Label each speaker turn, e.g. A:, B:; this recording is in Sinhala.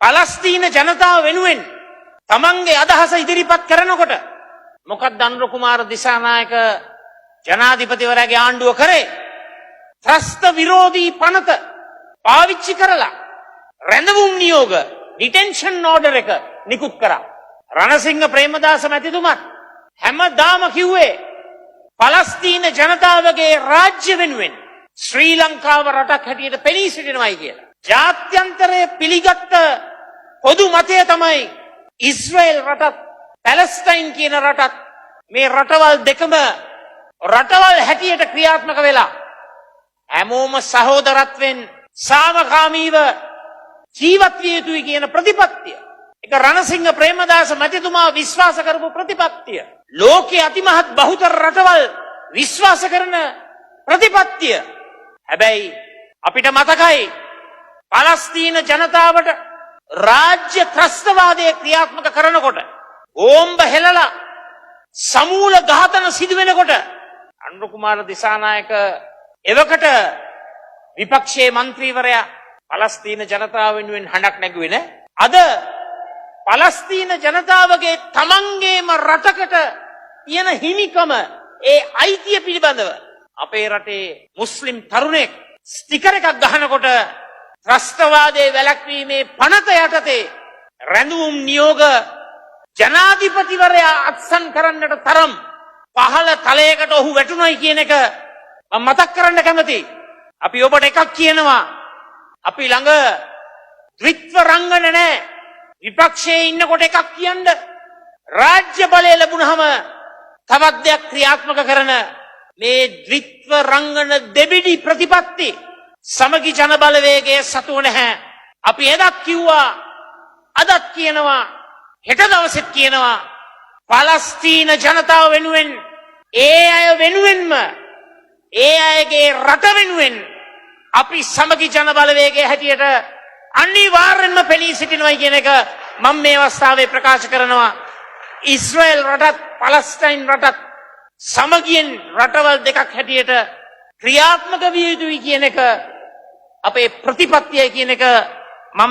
A: පලස්තීන ජනතාව වෙනුවෙන් තමන්ගේ අදහස ඉදිරිපත් කරනකොට මොකක්ද අනුර කුමාර දිසානායක ජනාධිපතිවරයාගේ ආණ්ඩුව කරේ? ත්‍රස්ත විරෝධී පනත පාවිච්චි කරලා රැඳවුම් නියෝග ඩිටෙන්ෂන් ඕඩර් එක නිකුත් කරා. රණසිංහ ප්‍රේමදාස මැතිතුමත් හැමදාම කිව්වේ පලස්තීන ජනතාවගේ රාජ්‍ය වෙනුවෙන් ශ්‍රී ලංකාව රටක් හැටියට පෙනී සිටිනවායි කියලා. ජාත්‍යන්තරයේ පිළිගත් පොදු මතය තමයි ඉස්රායෙල් රටත් පැලස්තයින් කියන රටත් මේ රටවල් දෙකම රටවල් හැටියට ක්‍රියාත්මක වෙලා හැමෝම සහෝදරත්වෙන් සාමකාමීව ජීවත් විය යුතුයි කියන ප්‍රතිපත්තිය. ඒක රණසිංහ ප්‍රේමදාස මැතිතුමා විශ්වාස කරපු ප්‍රතිපත්තිය. ලෝකයේ අතිමහත් බහුතර රටවල් විශ්වාස කරන ප්‍රතිපත්තිය. හැබැයි අපිට මතකයි පලස්තීන ජනතාවට රාජ්‍ය ත්‍රස්තවාදය ක්‍රියාත්මක කරනකොට ඕම්බ හෙලලා සමූල ඝාතන සිදු වෙනකොට අනුර කුමාර දිසානායක එවකට විපක්ෂයේ മന്ത്രിවරයා පලස්තීන ජනතාව වෙනුවෙන් හඬක් නැගුවේ නෑ. අද පලස්තීන ජනතාවගේ තමන්ගේම රටකට තියෙන හිමිකම ඒ අයිතිය පිළිබඳව අපේ රටේ මුස්ලිම් තරුණයෙක් ස්ටිකර් එකක් ගහනකොට ත්‍රස්තවාදයේ වැළැක්වීමේ පනත යටතේ රැඳවුම් නියෝග ජනාධිපතිවරයා අත්සන් කරන්නට තරම් පහළ තලයකට ඔහු වැටුණයි කියන එක මම මතක් කරන්න කැමතියි. අපි ඔබට එකක් කියනවා. අපි ළඟ ද්විත්ව රංගන නැහැ. විපක්ෂයේ ඉන්නකොට එකක් කියන්න රාජ්‍ය බලය ලැබුණාම තවත් දෙයක් ක්‍රියාත්මක කරන මේ ද්විත්ව රංගන දෙබිඩි ප්‍රතිපත්ති සමගි ජන බලවේගයේ සතුව නැහැ. අපි එදත් කිව්වා අදත් කියනවා හෙට දවසෙත් කියනවා පලස්තීන ජනතාව වෙනුවෙන් ඒ අය වෙනුවෙන්ම ඒ අයගේ රට වෙනුවෙන් අපි සමගි ජන බලවේගයේ හැටියට අනිවාර්යෙන්ම පෙනී සිටිනවා කියන එක මම මේ අවස්ථාවේ ප්‍රකාශ කරනවා. ඉස්රායෙල් රටත් පලස්තීන් රටත් සමගියෙන් රටවල් දෙකක් හැටියට ක්‍රියාත්මක විය යුතුයි කියන එක අපේ ප්‍රතිපත්තියයි කියන එක මම